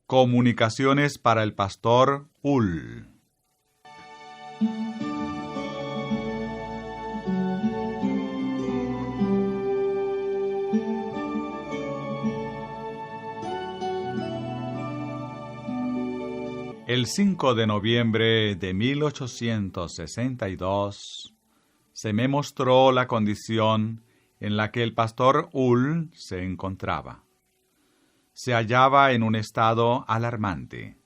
Comunicaciones para el pastor Ull. El 5 de noviembre de 1862 se me mostró la condición en la que el pastor Ull se encontraba. Se hallaba en un estado alarmante.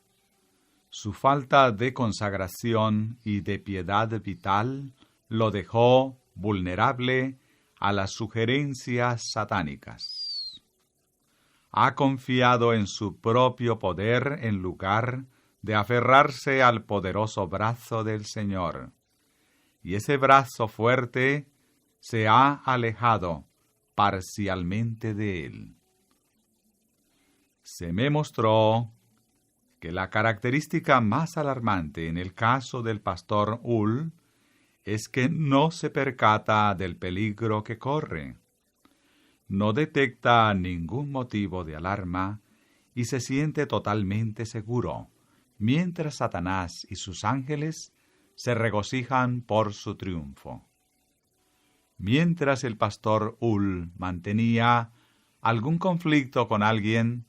Su falta de consagración y de piedad vital lo dejó vulnerable a las sugerencias satánicas. Ha confiado en su propio poder en lugar de aferrarse al poderoso brazo del Señor, y ese brazo fuerte se ha alejado parcialmente de él. Se me mostró que la característica más alarmante en el caso del pastor Ull es que no se percata del peligro que corre. No detecta ningún motivo de alarma y se siente totalmente seguro, mientras Satanás y sus ángeles se regocijan por su triunfo. Mientras el pastor Ull mantenía algún conflicto con alguien,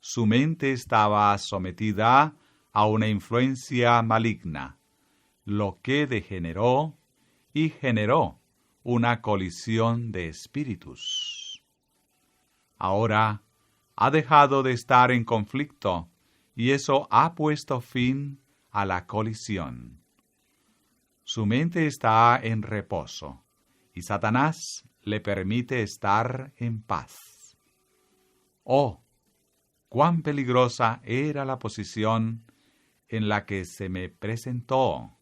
su mente estaba sometida a una influencia maligna, lo que degeneró y generó una colisión de espíritus. Ahora ha dejado de estar en conflicto y eso ha puesto fin a la colisión. Su mente está en reposo y Satanás le permite estar en paz. ¡Oh! ¡Cuán peligrosa era la posición en la que se me presentó!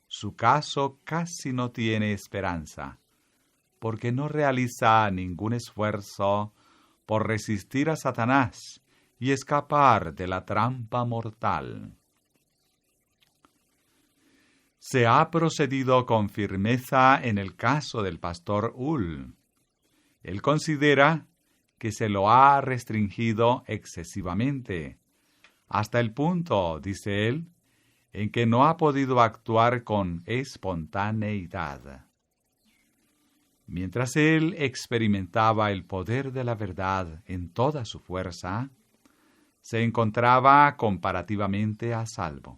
Su caso casi no tiene esperanza, porque no realiza ningún esfuerzo por resistir a Satanás y escapar de la trampa mortal. Se ha procedido con firmeza en el caso del pastor Ull. Él considera que se lo ha restringido excesivamente, hasta el punto, dice él, en que no ha podido actuar con espontaneidad. Mientras él experimentaba el poder de la verdad en toda su fuerza, se encontraba comparativamente a salvo.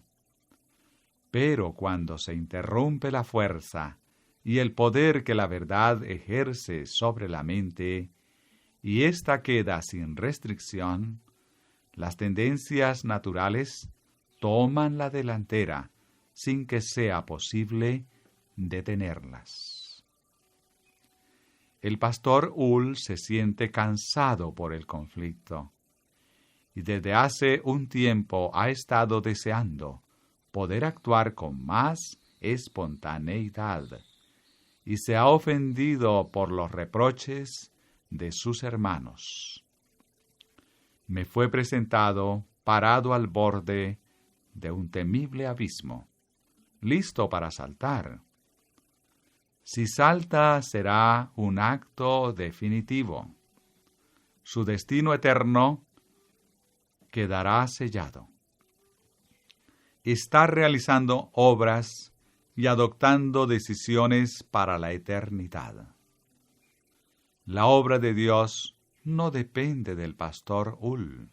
Pero cuando se interrumpe la fuerza y el poder que la verdad ejerce sobre la mente, y ésta queda sin restricción, las tendencias naturales toman la delantera sin que sea posible detenerlas. El pastor Ull se siente cansado por el conflicto y desde hace un tiempo ha estado deseando poder actuar con más espontaneidad y se ha ofendido por los reproches de sus hermanos. Me fue presentado parado al borde de un temible abismo, listo para saltar. Si salta será un acto definitivo. Su destino eterno quedará sellado. Está realizando obras y adoptando decisiones para la eternidad. La obra de Dios no depende del pastor Ull.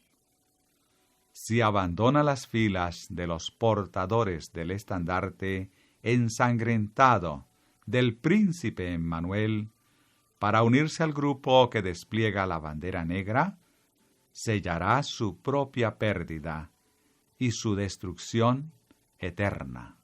Si abandona las filas de los portadores del estandarte ensangrentado del príncipe Emmanuel para unirse al grupo que despliega la bandera negra, sellará su propia pérdida y su destrucción eterna.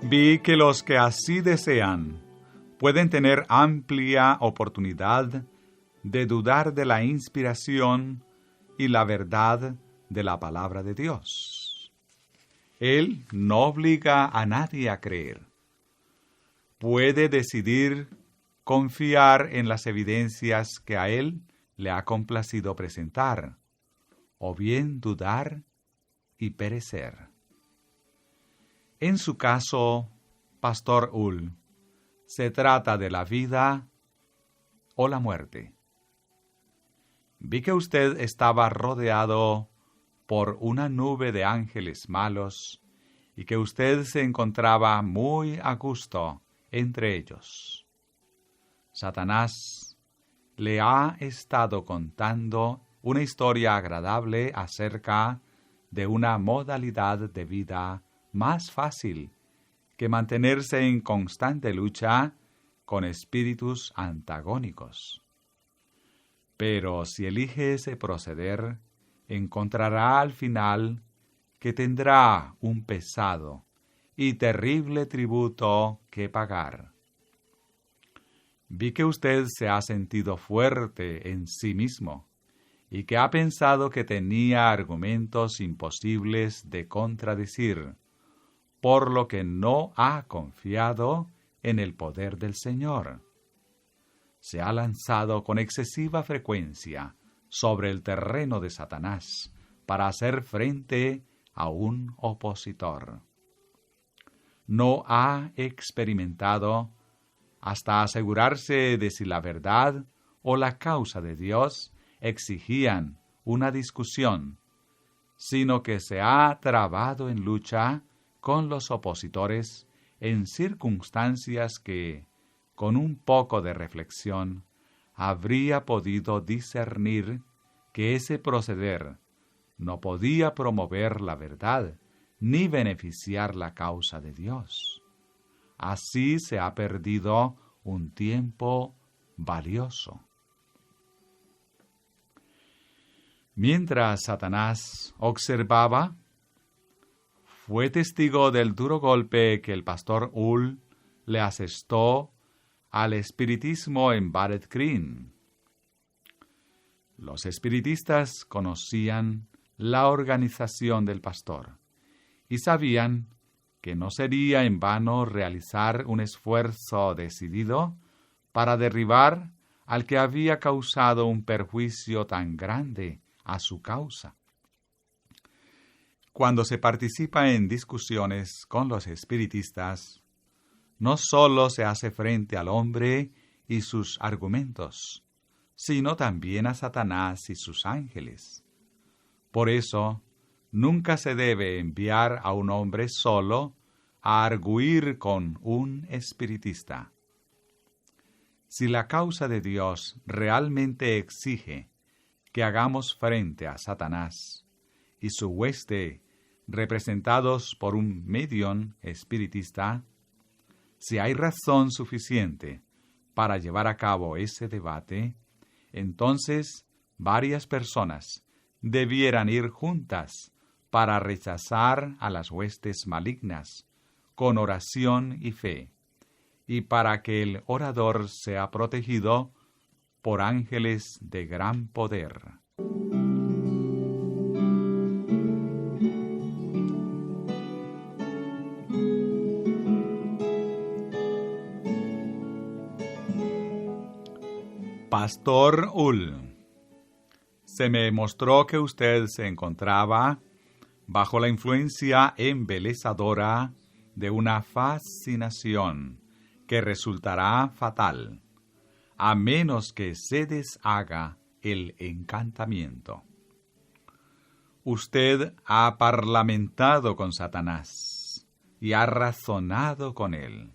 Vi que los que así desean pueden tener amplia oportunidad de dudar de la inspiración y la verdad de la palabra de Dios. Él no obliga a nadie a creer. Puede decidir confiar en las evidencias que a él le ha complacido presentar, o bien dudar y perecer. En su caso, Pastor Ull, ¿se trata de la vida o la muerte? Vi que usted estaba rodeado por una nube de ángeles malos y que usted se encontraba muy a gusto entre ellos. Satanás le ha estado contando una historia agradable acerca de una modalidad de vida más fácil que mantenerse en constante lucha con espíritus antagónicos. Pero si elige ese proceder, encontrará al final que tendrá un pesado y terrible tributo que pagar. Vi que usted se ha sentido fuerte en sí mismo y que ha pensado que tenía argumentos imposibles de contradecir, por lo que no ha confiado en el poder del Señor. Se ha lanzado con excesiva frecuencia sobre el terreno de Satanás para hacer frente a un opositor. No ha experimentado hasta asegurarse de si la verdad o la causa de Dios exigían una discusión, sino que se ha trabado en lucha con los opositores en circunstancias que, con un poco de reflexión, habría podido discernir que ese proceder no podía promover la verdad ni beneficiar la causa de Dios. Así se ha perdido un tiempo valioso. Mientras Satanás observaba, fue testigo del duro golpe que el pastor Ull le asestó al espiritismo en Battle Green. Los espiritistas conocían la organización del pastor y sabían que no sería en vano realizar un esfuerzo decidido para derribar al que había causado un perjuicio tan grande a su causa. Cuando se participa en discusiones con los espiritistas, no sólo se hace frente al hombre y sus argumentos, sino también a Satanás y sus ángeles. Por eso, nunca se debe enviar a un hombre solo a arguir con un espiritista. Si la causa de Dios realmente exige que hagamos frente a Satanás y su hueste representados por un medium espiritista, si hay razón suficiente para llevar a cabo ese debate, entonces varias personas debieran ir juntas para rechazar a las huestes malignas con oración y fe, y para que el orador sea protegido por ángeles de gran poder. Pastor Ull, se me mostró que usted se encontraba bajo la influencia embelezadora de una fascinación que resultará fatal, a menos que se deshaga el encantamiento. Usted ha parlamentado con Satanás y ha razonado con él.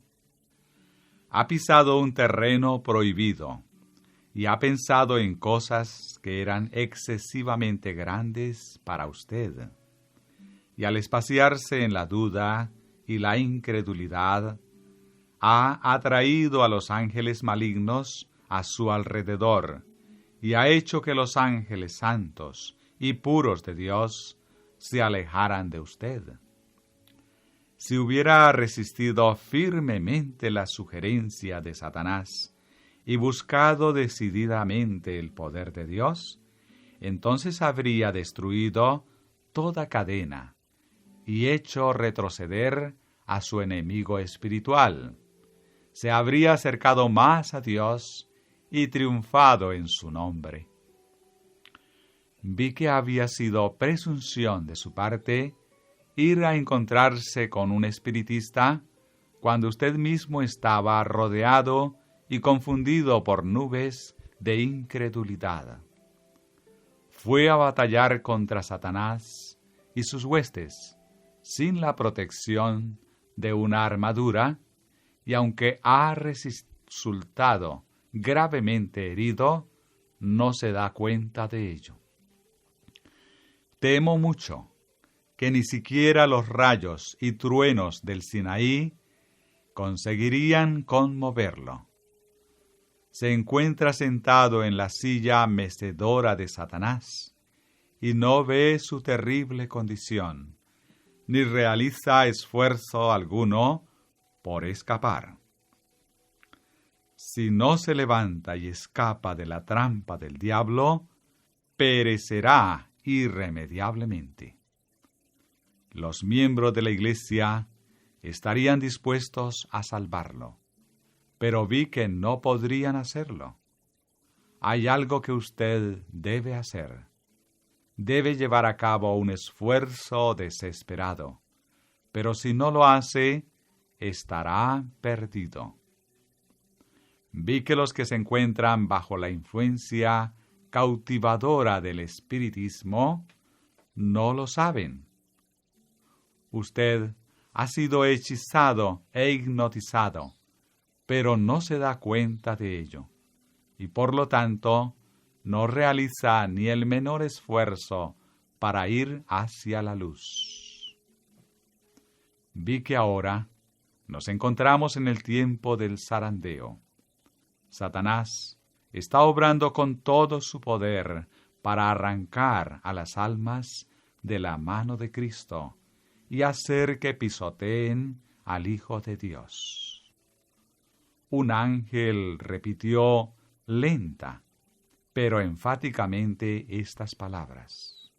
Ha pisado un terreno prohibido y ha pensado en cosas que eran excesivamente grandes para usted. Y al espaciarse en la duda y la incredulidad, ha atraído a los ángeles malignos a su alrededor y ha hecho que los ángeles santos y puros de Dios se alejaran de usted. Si hubiera resistido firmemente la sugerencia de Satanás y buscado decididamente el poder de Dios, entonces habría destruido toda cadena y hecho retroceder a su enemigo espiritual. Se habría acercado más a Dios y triunfado en su nombre. Vi que había sido presunción de su parte ir a encontrarse con un espiritista cuando usted mismo estaba rodeado y confundido por nubes de incredulidad. Fue a batallar contra Satanás y sus huestes, sin la protección de una armadura, y aunque ha resultado gravemente herido, no se da cuenta de ello. Temo mucho que ni siquiera los rayos y truenos del Sinaí conseguirían conmoverlo. Se encuentra sentado en la silla mecedora de Satanás y no ve su terrible condición, ni realiza esfuerzo alguno por escapar. Si no se levanta y escapa de la trampa del diablo, perecerá irremediablemente. Los miembros de la Iglesia estarían dispuestos a salvarlo, pero vi que no podrían hacerlo. Hay algo que usted debe hacer. Debe llevar a cabo un esfuerzo desesperado, pero si no lo hace, estará perdido. Vi que los que se encuentran bajo la influencia cautivadora del espiritismo no lo saben. Usted ha sido hechizado e hipnotizado, pero no se da cuenta de ello, y por lo tanto no realiza ni el menor esfuerzo para ir hacia la luz. Vi que ahora nos encontramos en el tiempo del zarandeo. Satanás está obrando con todo su poder para arrancar a las almas de la mano de Cristo y hacer que pisoteen al Hijo de Dios. Un ángel repitió lenta, pero enfáticamente estas palabras: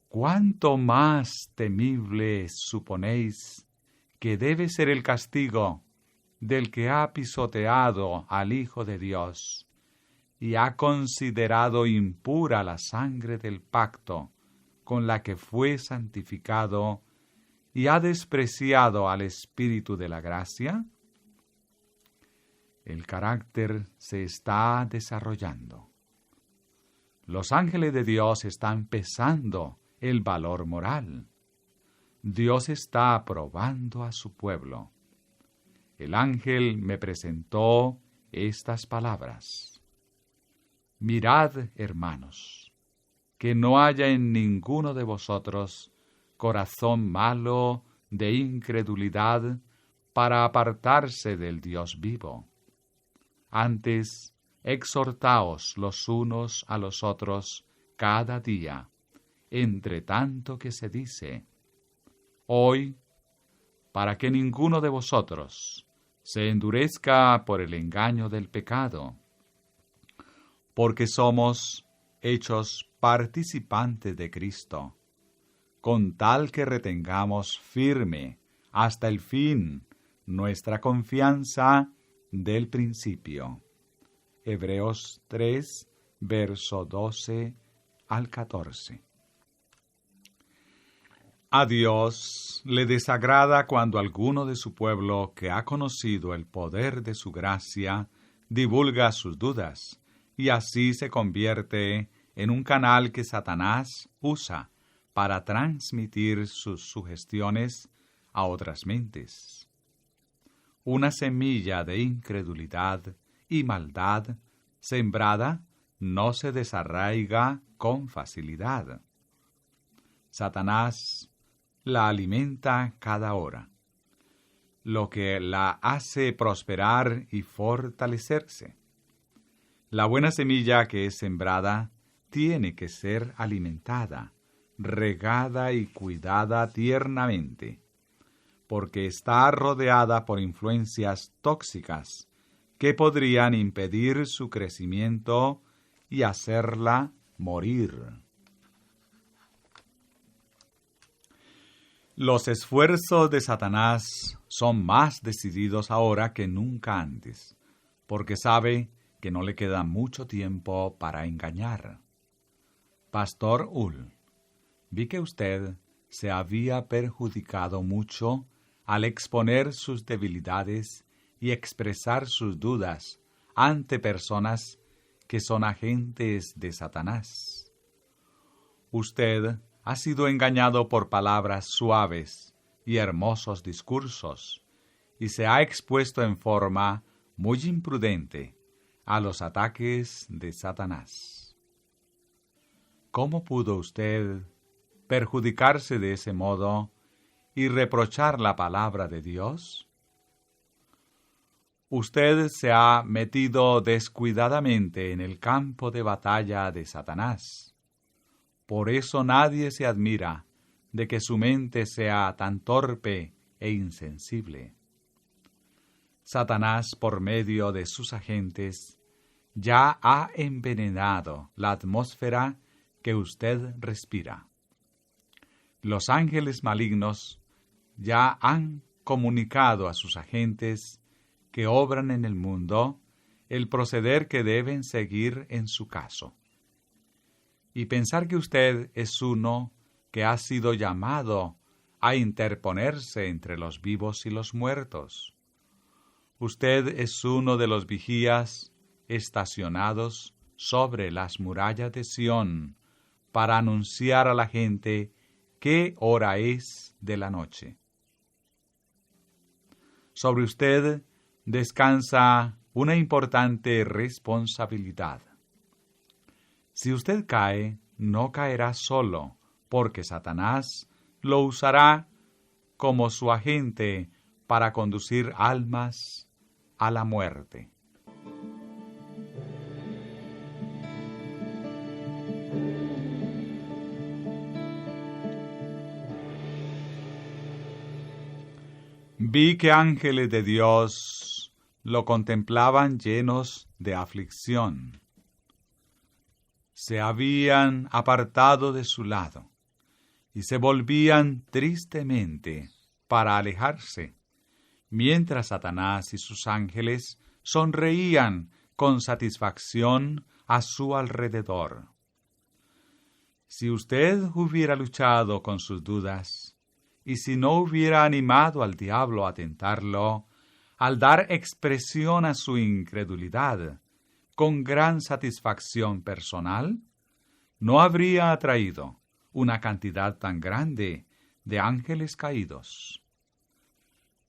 ¿cuánto más temible suponéis que debe ser el castigo del que ha pisoteado al Hijo de Dios y ha considerado impura la sangre del pacto con la que fue santificado y ha despreciado al Espíritu de la gracia? El carácter se está desarrollando. Los ángeles de Dios están pesando el valor moral. Dios está aprobando a su pueblo. El ángel me presentó estas palabras: mirad, hermanos, que no haya en ninguno de vosotros corazón malo de incredulidad para apartarse del Dios vivo. Antes, exhortaos los unos a los otros cada día, entre tanto que se dice: hoy, para que ninguno de vosotros se endurezca por el engaño del pecado, porque somos hechos participantes de Cristo, con tal que retengamos firme hasta el fin nuestra confianza del principio. Hebreos 3, verso 12 al 14. A Dios le desagrada cuando alguno de su pueblo que ha conocido el poder de su gracia divulga sus dudas, y así se convierte en un canal que Satanás usa para transmitir sus sugestiones a otras mentes. Una semilla de incredulidad y maldad sembrada no se desarraiga con facilidad. Satanás la alimenta cada hora, lo que la hace prosperar y fortalecerse. La buena semilla que es sembrada tiene que ser alimentada, regada y cuidada tiernamente, porque está rodeada por influencias tóxicas que podrían impedir su crecimiento y hacerla morir. Los esfuerzos de Satanás son más decididos ahora que nunca antes, porque sabe que no le queda mucho tiempo para engañar. Pastor Ull, vi que usted se había perjudicado mucho al exponer sus debilidades y expresar sus dudas ante personas que son agentes de Satanás. Usted ha sido engañado por palabras suaves y hermosos discursos, y se ha expuesto en forma muy imprudente a los ataques de Satanás. ¿Cómo pudo usted perjudicarse de ese modo y reprochar la palabra de Dios? Usted se ha metido descuidadamente en el campo de batalla de Satanás. Por eso nadie se admira de que su mente sea tan torpe e insensible. Satanás, por medio de sus agentes, ya ha envenenado la atmósfera que usted respira. Los ángeles malignos ya han comunicado a sus agentes que obran en el mundo el proceder que deben seguir en su caso. Y pensar que usted es uno que ha sido llamado a interponerse entre los vivos y los muertos. Usted es uno de los vigías estacionados sobre las murallas de Sión para anunciar a la gente qué hora es de la noche. Sobre usted descansa una importante responsabilidad. Si usted cae, no caerá solo, porque Satanás lo usará como su agente para conducir almas a la muerte. Vi que ángeles de Dios lo contemplaban llenos de aflicción. Se habían apartado de su lado y se volvían tristemente para alejarse, mientras Satanás y sus ángeles sonreían con satisfacción a su alrededor. Si usted hubiera luchado con sus dudas, y si no hubiera animado al diablo a tentarlo, al dar expresión a su incredulidad con gran satisfacción personal, no habría atraído una cantidad tan grande de ángeles caídos.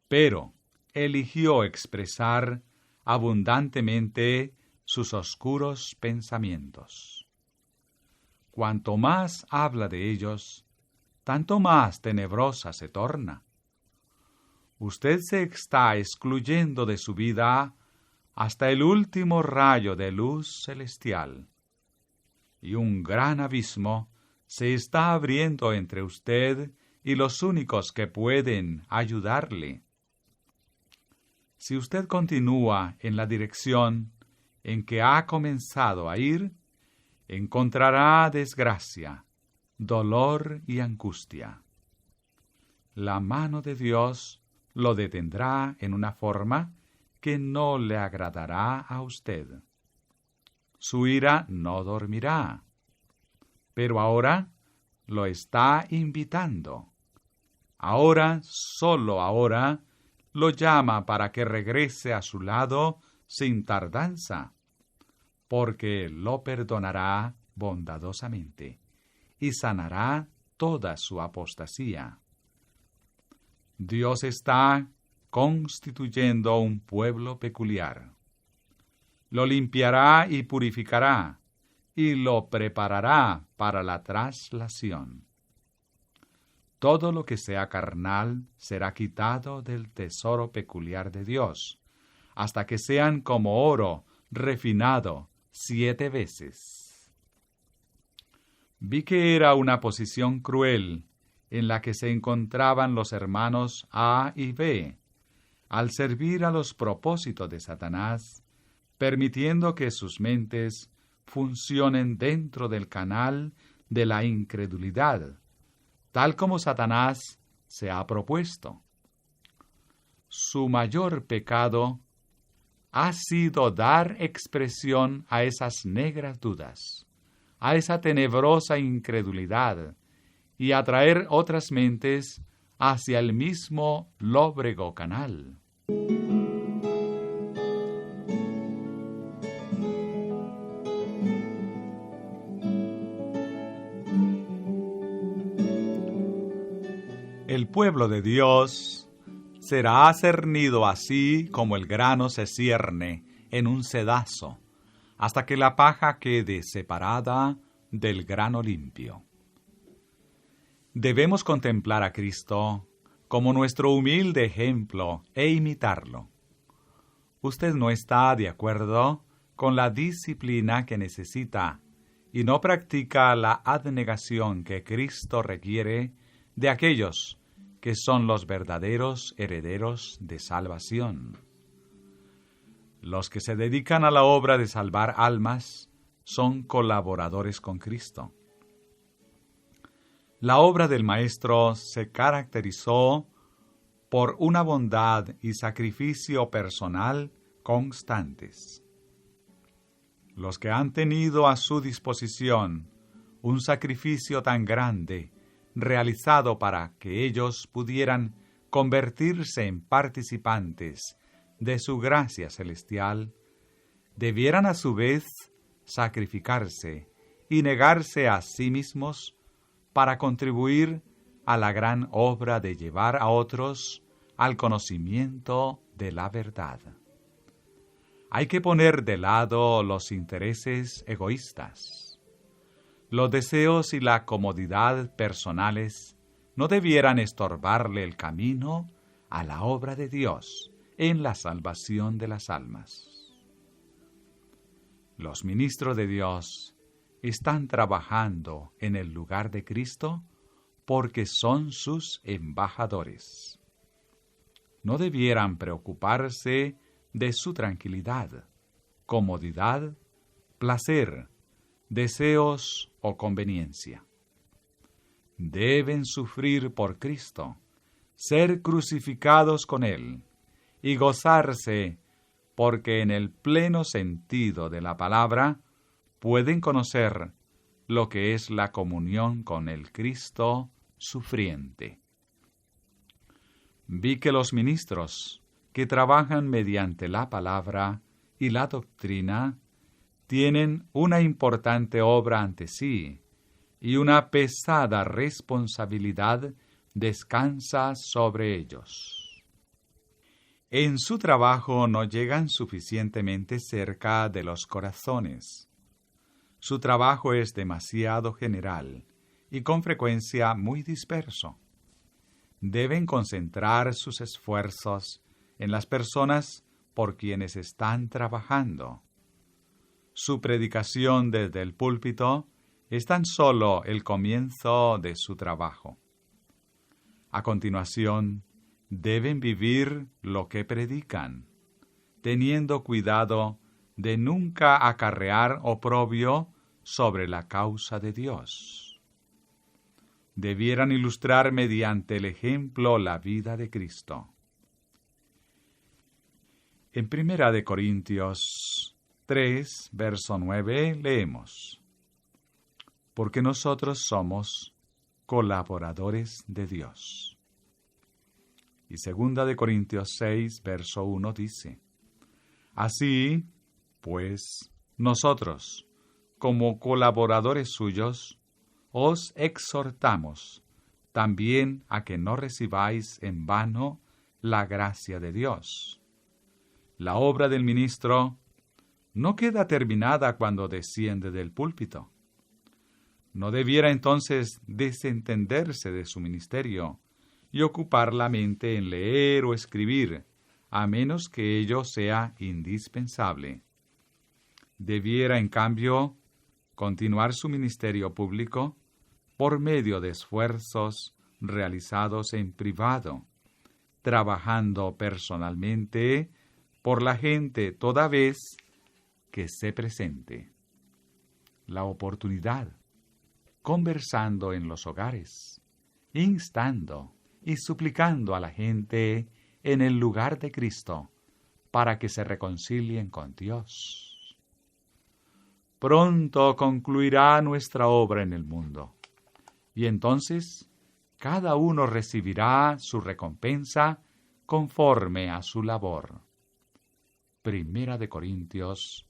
Pero eligió expresar abundantemente sus oscuros pensamientos. Cuanto más habla de ellos, tanto más tenebrosa se torna. Usted se está excluyendo de su vida hasta el último rayo de luz celestial, y un gran abismo se está abriendo entre usted y los únicos que pueden ayudarle. Si usted continúa en la dirección en que ha comenzado a ir, encontrará desgracia, dolor y angustia. La mano de Dios lo detendrá en una forma que no le agradará a usted. Su ira no dormirá, pero ahora lo está invitando. Ahora, solo ahora, lo llama para que regrese a su lado sin tardanza, porque lo perdonará bondadosamente y sanará toda su apostasía. Dios está constituyendo un pueblo peculiar. Lo limpiará y purificará, y lo preparará para la traslación. Todo lo que sea carnal será quitado del tesoro peculiar de Dios, hasta que sean como oro refinado 7 veces. Vi que era una posición cruel en la que se encontraban los hermanos A y B, al servir a los propósitos de Satanás, permitiendo que sus mentes funcionen dentro del canal de la incredulidad, tal como Satanás se ha propuesto. Su mayor pecado ha sido dar expresión a esas negras dudas, a esa tenebrosa incredulidad y atraer otras mentes hacia el mismo lóbrego canal. El pueblo de Dios será cernido así como el grano se cierne en un cedazo, hasta que la paja quede separada del grano limpio. Debemos contemplar a Cristo como nuestro humilde ejemplo e imitarlo. Usted no está de acuerdo con la disciplina que necesita y no practica la abnegación que Cristo requiere de aquellos que son los verdaderos herederos de salvación. Los que se dedican a la obra de salvar almas son colaboradores con Cristo. La obra del Maestro se caracterizó por una bondad y sacrificio personal constantes. Los que han tenido a su disposición un sacrificio tan grande, realizado para que ellos pudieran convertirse en participantes de su gracia celestial, debieran a su vez sacrificarse y negarse a sí mismos para contribuir a la gran obra de llevar a otros al conocimiento de la verdad. Hay que poner de lado los intereses egoístas. Los deseos y la comodidad personales no debieran estorbarle el camino a la obra de Dios en la salvación de las almas. Los ministros de Dios están trabajando en el lugar de Cristo porque son sus embajadores. No debieran preocuparse de su tranquilidad, comodidad, placer, deseos o conveniencia. Deben sufrir por Cristo, ser crucificados con Él y gozarse porque en el pleno sentido de la palabra pueden conocer lo que es la comunión con el Cristo sufriente. Vi que los ministros que trabajan mediante la palabra y la doctrina tienen una importante obra ante sí y una pesada responsabilidad descansa sobre ellos. En su trabajo no llegan suficientemente cerca de los corazones. Su trabajo es demasiado general y con frecuencia muy disperso. Deben concentrar sus esfuerzos en las personas por quienes están trabajando. Su predicación desde el púlpito es tan solo el comienzo de su trabajo. A continuación, deben vivir lo que predican, teniendo cuidado de nunca acarrear oprobio sobre la causa de Dios. Debieran ilustrar mediante el ejemplo la vida de Cristo. En 1 Corintios 3, verso 9, leemos: porque nosotros somos colaboradores de Dios. Y 2 Corintios 6, verso 1 dice: así, pues, nosotros, como colaboradores suyos, os exhortamos también a que no recibáis en vano la gracia de Dios. La obra del ministro no queda terminada cuando desciende del púlpito. No debiera entonces desentenderse de su ministerio y ocupar la mente en leer o escribir, a menos que ello sea indispensable. Debiera, en cambio, continuar su ministerio público por medio de esfuerzos realizados en privado, trabajando personalmente por la gente toda vez que se presente. La oportunidad, conversando en los hogares, instando y suplicando a la gente en el lugar de Cristo para que se reconcilien con Dios. Pronto concluirá nuestra obra en el mundo, y entonces cada uno recibirá su recompensa conforme a su labor. Primera de Corintios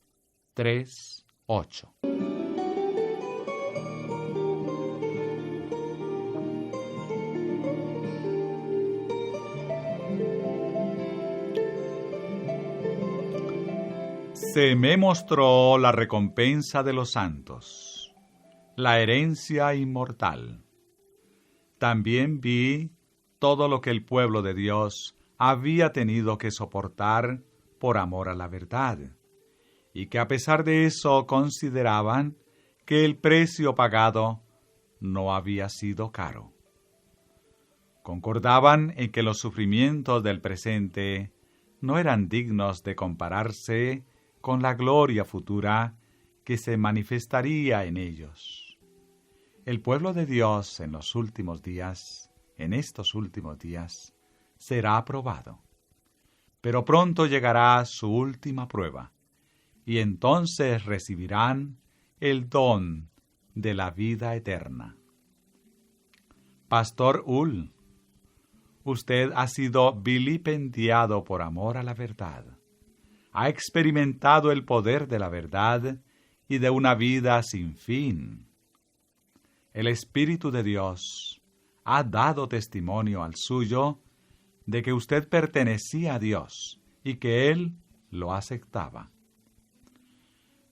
3:8. Se me mostró la recompensa de los santos, la herencia inmortal. También vi todo lo que el pueblo de Dios había tenido que soportar por amor a la verdad, y que a pesar de eso consideraban que el precio pagado no había sido caro. Concordaban en que los sufrimientos del presente no eran dignos de compararse con la gloria futura que se manifestaría en ellos. El pueblo de Dios en estos últimos días, será aprobado. Pero pronto llegará su última prueba, y entonces recibirán el don de la vida eterna. Pastor Ull, usted ha sido vilipendiado por amor a la verdad. Ha experimentado el poder de la verdad y de una vida sin fin. El Espíritu de Dios ha dado testimonio al suyo de que usted pertenecía a Dios y que Él lo aceptaba.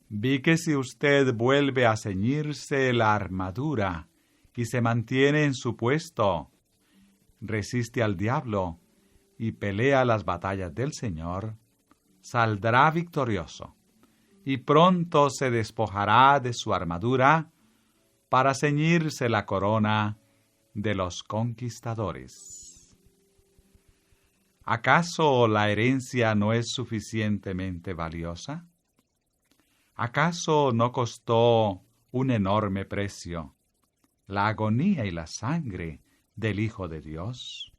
Vi que si usted vuelve a ceñirse la armadura y se mantiene en su puesto, resiste al diablo y pelea las batallas del Señor, saldrá victorioso y pronto se despojará de su armadura para ceñirse la corona de los conquistadores. ¿Acaso la herencia no es suficientemente valiosa? ¿Acaso no costó un enorme precio la agonía y la sangre del Hijo de Dios?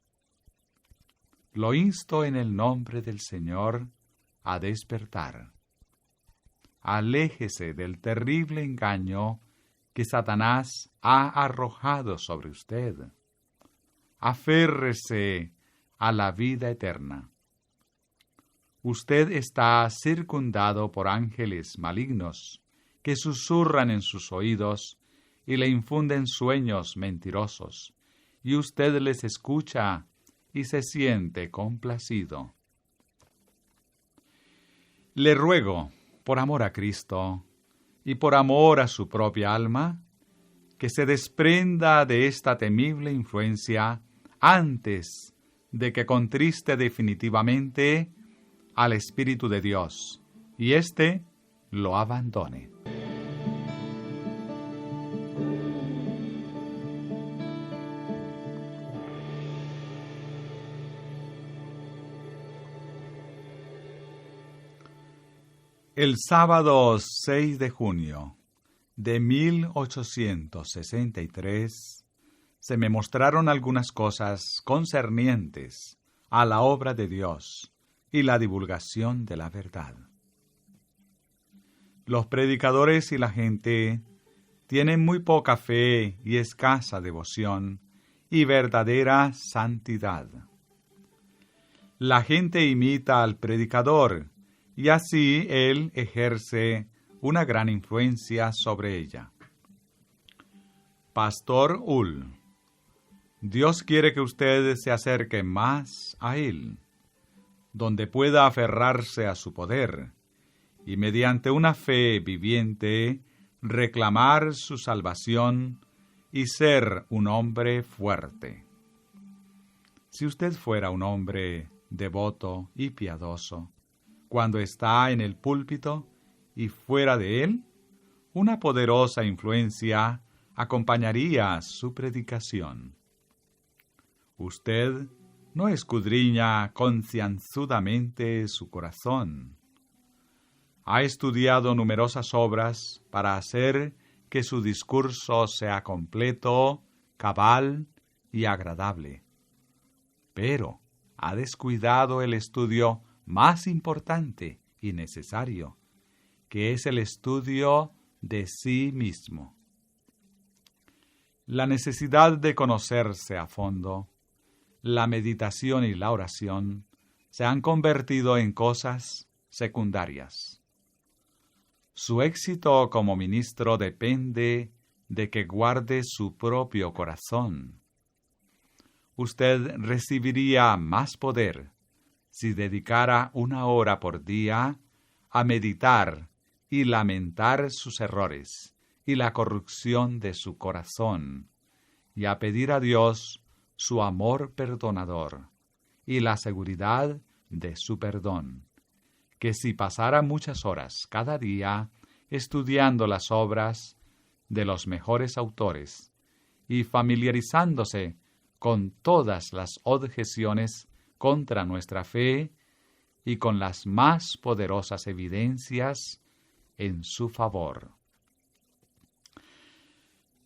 Lo insto en el nombre del Señor a despertar. Aléjese del terrible engaño que Satanás ha arrojado sobre usted. Aférrese a la vida eterna. Usted está circundado por ángeles malignos que susurran en sus oídos y le infunden sueños mentirosos, y usted les escucha y se siente complacido. Le ruego, por amor a Cristo y por amor a su propia alma, que se desprenda de esta temible influencia antes de que contriste definitivamente al Espíritu de Dios y éste lo abandone. El sábado 6 de junio de 1863 se me mostraron algunas cosas concernientes a la obra de Dios y la divulgación de la verdad. Los predicadores y la gente tienen muy poca fe y escasa devoción y verdadera santidad. La gente imita al predicador y así él ejerce una gran influencia sobre ella. Pastor Ull, Dios quiere que usted se acerque más a Él, donde pueda aferrarse a su poder y mediante una fe viviente reclamar su salvación y ser un hombre fuerte. Si usted fuera un hombre devoto y piadoso, cuando está en el púlpito y fuera de él, una poderosa influencia acompañaría su predicación. Usted no escudriña concienzudamente su corazón. Ha estudiado numerosas obras para hacer que su discurso sea completo, cabal y agradable. Pero ha descuidado el estudio más importante y necesario, que es el estudio de sí mismo. La necesidad de conocerse a fondo, la meditación y la oración se han convertido en cosas secundarias. Su éxito como ministro depende de que guarde su propio corazón. Usted recibiría más poder si dedicara 1 hora por día a meditar y lamentar sus errores y la corrupción de su corazón, y a pedir a Dios su amor perdonador y la seguridad de su perdón, que si pasara muchas horas cada día estudiando las obras de los mejores autores y familiarizándose con todas las objeciones contra nuestra fe y con las más poderosas evidencias en su favor.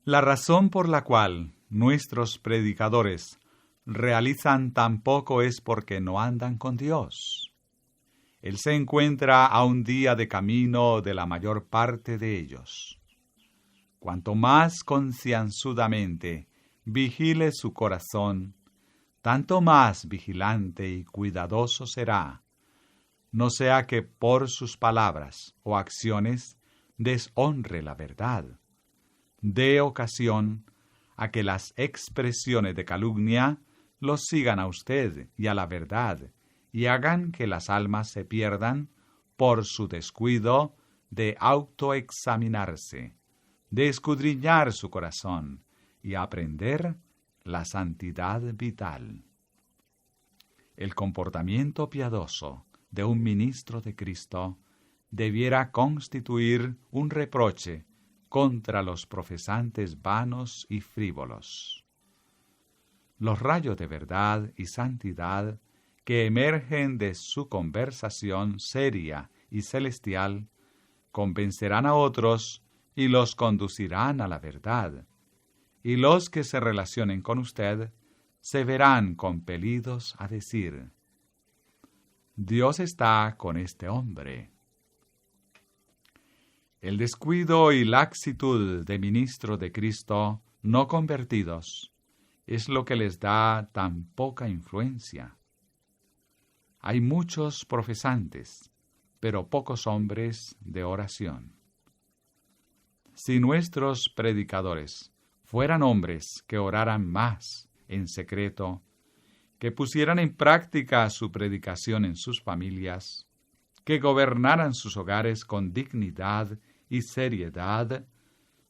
La razón por la cual nuestros predicadores realizan tan poco es porque no andan con Dios. Él se encuentra a un día de camino de la mayor parte de ellos. Cuanto más concienzudamente vigile su corazón, tanto más vigilante y cuidadoso será, no sea que por sus palabras o acciones deshonre la verdad, dé ocasión a que las expresiones de calumnia los sigan a usted y a la verdad, y hagan que las almas se pierdan por su descuido de autoexaminarse, de escudriñar su corazón y aprender la santidad vital. El comportamiento piadoso de un ministro de Cristo debiera constituir un reproche contra los profesantes vanos y frívolos. Los rayos de verdad y santidad que emergen de su conversación seria y celestial convencerán a otros y los conducirán a la verdad, y los que se relacionen con usted se verán compelidos a decir: Dios está con este hombre. El descuido y laxitud de ministros de Cristo no convertidos es lo que les da tan poca influencia. Hay muchos profesantes, pero pocos hombres de oración. Si nuestros predicadores fueran hombres que oraran más en secreto, que pusieran en práctica su predicación en sus familias, que gobernaran sus hogares con dignidad y seriedad,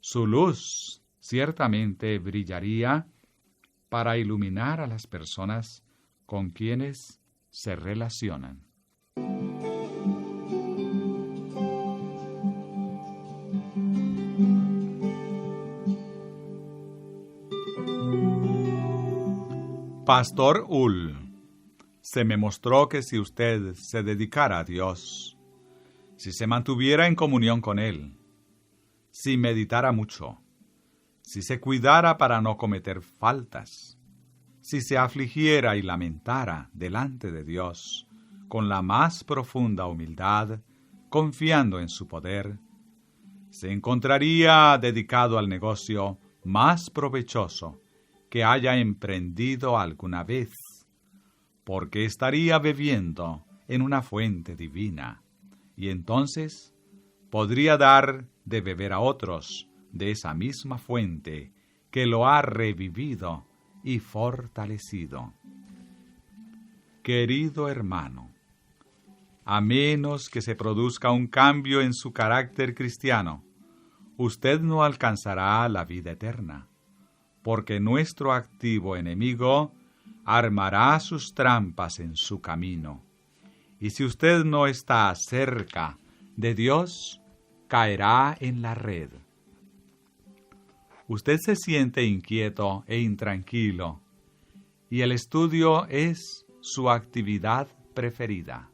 su luz ciertamente brillaría para iluminar a las personas con quienes se relacionan. Pastor Ull, se me mostró que si usted se dedicara a Dios, si se mantuviera en comunión con Él, si meditara mucho, si se cuidara para no cometer faltas, si se afligiera y lamentara delante de Dios con la más profunda humildad, confiando en su poder, se encontraría dedicado al negocio más provechoso que haya emprendido alguna vez, porque estaría bebiendo en una fuente divina, y entonces podría dar de beber a otros de esa misma fuente que lo ha revivido y fortalecido. Querido hermano, a menos que se produzca un cambio en su carácter cristiano, usted no alcanzará la vida eterna, porque nuestro activo enemigo armará sus trampas en su camino, y si usted no está cerca de Dios, caerá en la red. Usted se siente inquieto e intranquilo, y el estudio es su actividad preferida.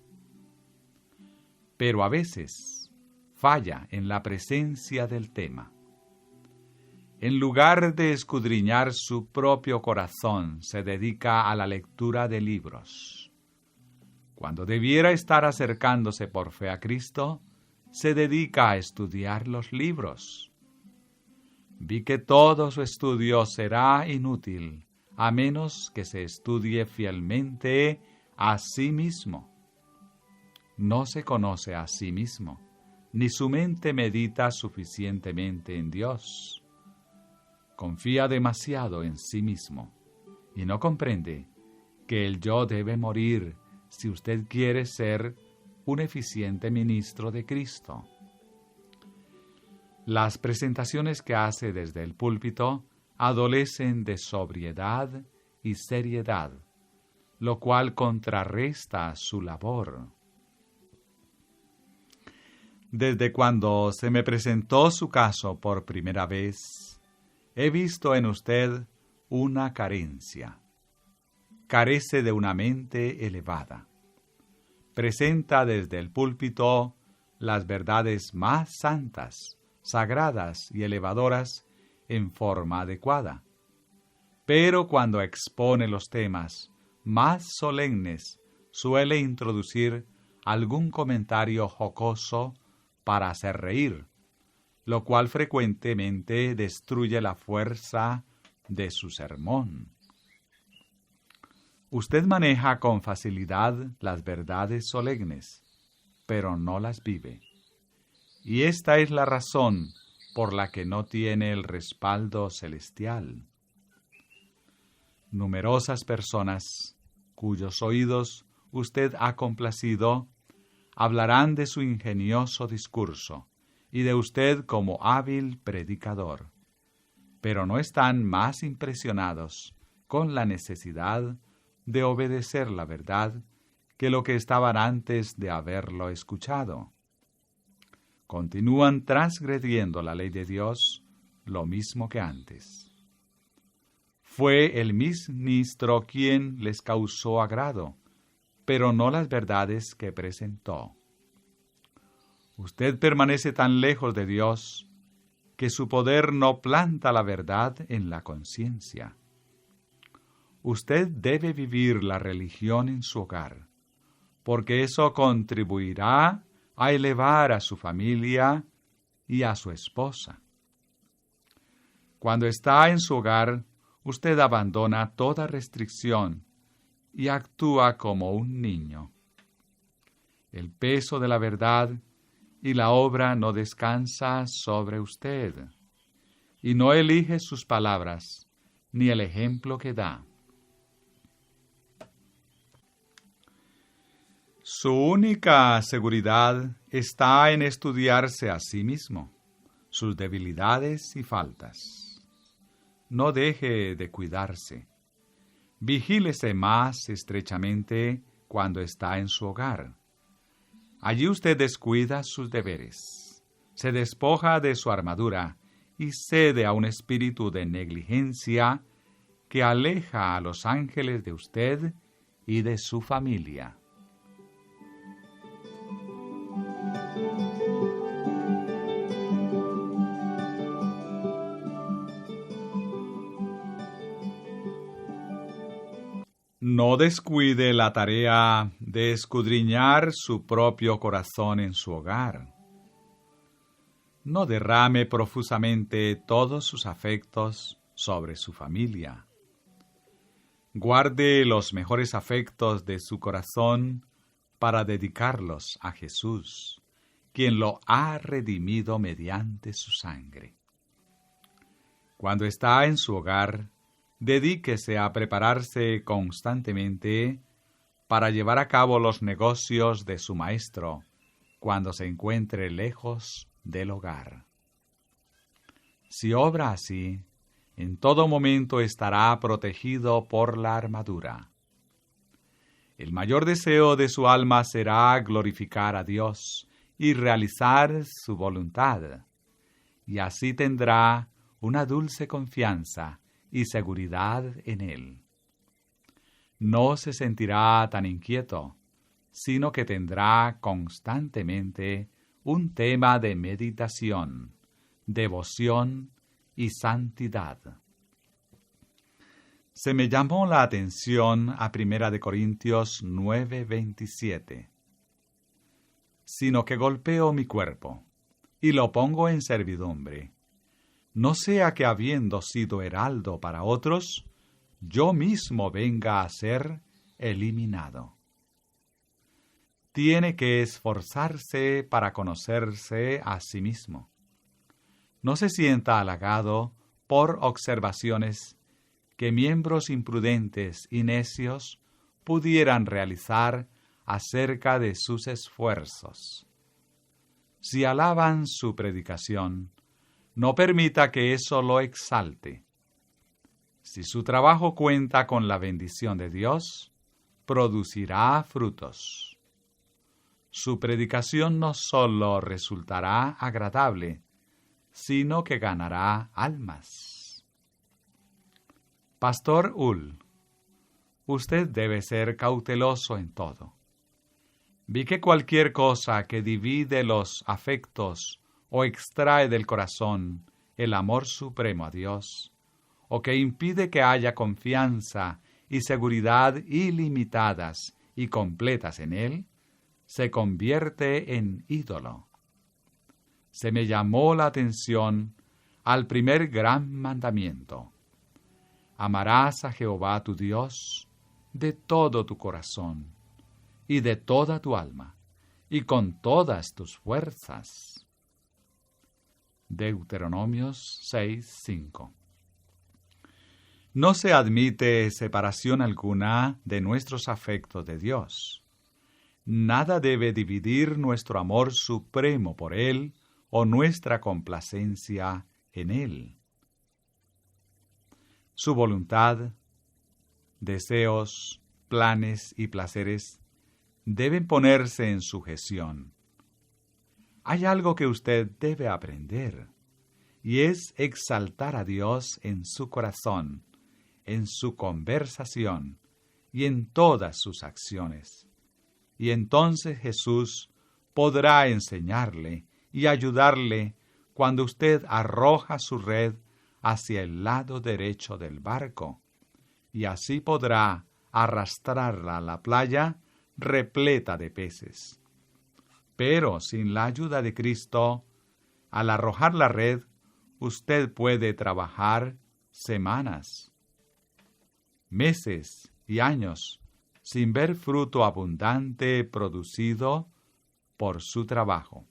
Pero a veces falla en la presencia del tema. En lugar de escudriñar su propio corazón, se dedica a la lectura de libros. Cuando debiera estar acercándose por fe a Cristo, se dedica a estudiar los libros. vi que todo su estudio será inútil, a menos que se estudie fielmente a sí mismo. No se conoce a sí mismo, ni su mente medita suficientemente en Dios. Confía demasiado en sí mismo y no comprende que el yo debe morir si usted quiere ser un eficiente ministro de Cristo. Las presentaciones que hace desde el púlpito adolecen de sobriedad y seriedad, lo cual contrarresta su labor. Desde cuando se me presentó su caso por primera vez, he visto en usted una carencia. Carece de una mente elevada. Presenta desde el púlpito las verdades más santas, sagradas y elevadoras en forma adecuada. Pero cuando expone los temas más solemnes, suele introducir algún comentario jocoso para hacer reír, lo cual frecuentemente destruye la fuerza de su sermón. Usted maneja con facilidad las verdades solemnes, pero no las vive. Y esta es la razón por la que no tiene el respaldo celestial. Numerosas personas, cuyos oídos usted ha complacido, hablarán de su ingenioso discurso y de usted como hábil predicador, pero no están más impresionados con la necesidad de obedecer la verdad que lo que estaban antes de haberlo escuchado. Continúan transgrediendo la ley de Dios lo mismo que antes. Fue el ministro quien les causó agrado, pero no las verdades que presentó. Usted permanece tan lejos de Dios que su poder no planta la verdad en la conciencia. Usted debe vivir la religión en su hogar, porque eso contribuirá a elevar a su familia y a su esposa. Cuando está en su hogar, usted abandona toda restricción y actúa como un niño. El peso de la verdad y la obra no descansa sobre usted, y no elige sus palabras ni el ejemplo que da. Su única seguridad está en estudiarse a sí mismo, sus debilidades y faltas. No deje de cuidarse. Vigílese más estrechamente cuando está en su hogar. Allí usted descuida sus deberes, se despoja de su armadura y cede a un espíritu de negligencia que aleja a los ángeles de usted y de su familia. No descuide la tarea de escudriñar su propio corazón en su hogar. No derrame profusamente todos sus afectos sobre su familia. Guarde los mejores afectos de su corazón para dedicarlos a Jesús, quien lo ha redimido mediante su sangre. Cuando está en su hogar, dedíquese a prepararse constantemente para llevar a cabo los negocios de su maestro cuando se encuentre lejos del hogar. Si obra así, en todo momento estará protegido por la armadura. El mayor deseo de su alma será glorificar a Dios y realizar su voluntad, y así tendrá una dulce confianza y seguridad en Él. No se sentirá tan inquieto, sino que tendrá constantemente un tema de meditación, devoción y santidad. Se me llamó la atención a 1 Corintios 9:27. Sino que golpeo mi cuerpo y lo pongo en servidumbre, no sea que habiendo sido heraldo para otros, yo mismo venga a ser eliminado. Tiene que esforzarse para conocerse a sí mismo. No se sienta halagado por observaciones que miembros imprudentes y necios pudieran realizar acerca de sus esfuerzos. Si alaban su predicación, no permita que eso lo exalte. Si su trabajo cuenta con la bendición de Dios, producirá frutos. Su predicación no solo resultará agradable, sino que ganará almas. Pastor Ull, usted debe ser cauteloso en todo. Vi que cualquier cosa que divide los afectos o extrae del corazón el amor supremo a Dios, o que impide que haya confianza y seguridad ilimitadas y completas en Él, se convierte en ídolo. Se me llamó la atención al primer gran mandamiento. Amarás a Jehová tu Dios de todo tu corazón, y de toda tu alma, y con todas tus fuerzas. Deuteronomios 6:5. No se admite separación alguna de nuestros afectos de Dios. Nada debe dividir nuestro amor supremo por Él o nuestra complacencia en Él. Su voluntad, deseos, planes y placeres deben ponerse en sujeción. Hay algo que usted debe aprender, y es exaltar a Dios en su corazón, en su conversación y en todas sus acciones. Y entonces Jesús podrá enseñarle y ayudarle cuando usted arroja su red hacia el lado derecho del barco, y así podrá arrastrarla a la playa repleta de peces. Pero sin la ayuda de Cristo, al arrojar la red, usted puede trabajar semanas, meses y años sin ver fruto abundante producido por su trabajo.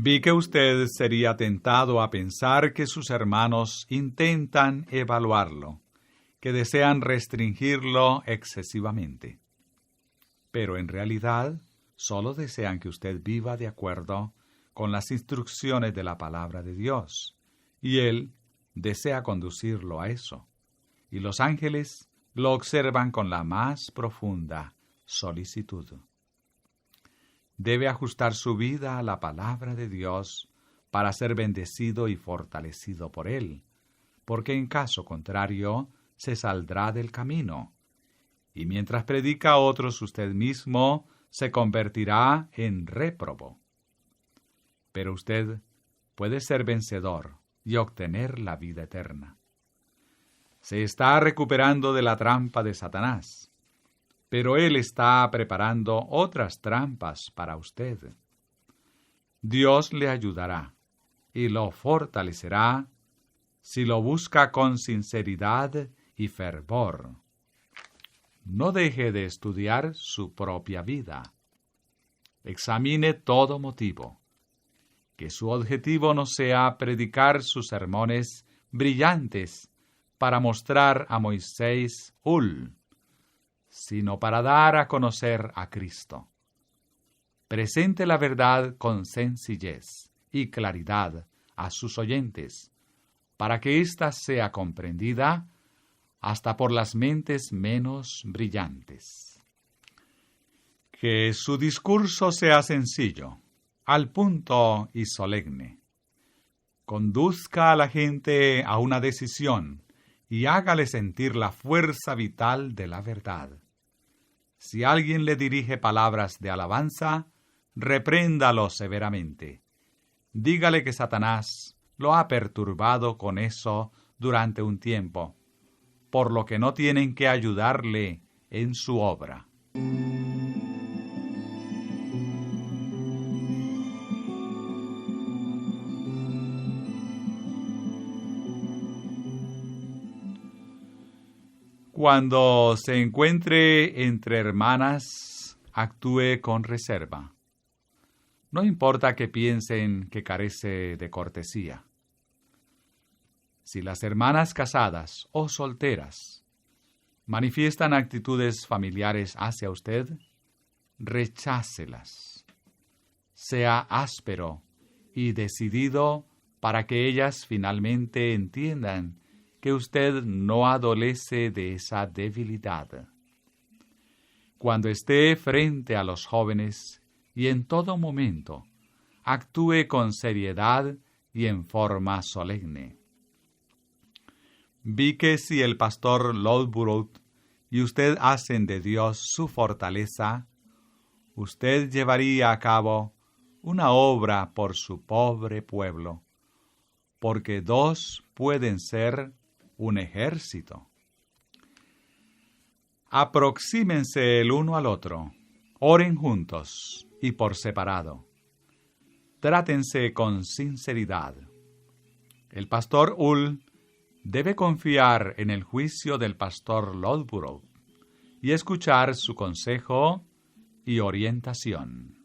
Vi que usted sería tentado a pensar que sus hermanos intentan evaluarlo, que desean restringirlo excesivamente. Pero en realidad, solo desean que usted viva de acuerdo con las instrucciones de la palabra de Dios, y Él desea conducirlo a eso. Y los ángeles lo observan con la más profunda solicitud. Debe ajustar su vida a la palabra de Dios para ser bendecido y fortalecido por Él, porque en caso contrario se saldrá del camino, y mientras predica a otros usted mismo se convertirá en réprobo. Pero usted puede ser vencedor y obtener la vida eterna. Se está recuperando de la trampa de Satanás, pero él está preparando otras trampas para usted. Dios le ayudará y lo fortalecerá si lo busca con sinceridad y fervor. No deje de estudiar su propia vida. Examine todo motivo. Que su objetivo no sea predicar sus sermones brillantes para mostrar a Moisés Ull, sino para dar a conocer a Cristo. Presente la verdad con sencillez y claridad a sus oyentes, para que ésta sea comprendida hasta por las mentes menos brillantes. Que su discurso sea sencillo, al punto y solemne. Conduzca a la gente a una decisión y hágale sentir la fuerza vital de la verdad. Si alguien le dirige palabras de alabanza, repréndalo severamente. Dígale que Satanás lo ha perturbado con eso durante un tiempo, por lo que no tienen que ayudarle en su obra. Cuando se encuentre entre hermanas, actúe con reserva. No importa que piensen que carece de cortesía. Si las hermanas casadas o solteras manifiestan actitudes familiares hacia usted, rechácelas. Sea áspero y decidido para que ellas finalmente entiendan que usted no adolece de esa debilidad. Cuando esté frente a los jóvenes y en todo momento, actúe con seriedad y en forma solemne. Vi que si el pastor Loughborough y usted hacen de Dios su fortaleza, usted llevaría a cabo una obra por su pobre pueblo, porque dos pueden ser un ejército. Aproxímense el uno al otro, oren juntos y por separado. Trátense con sinceridad. El pastor Hull debe confiar en el juicio del pastor Loughborough y escuchar su consejo y orientación.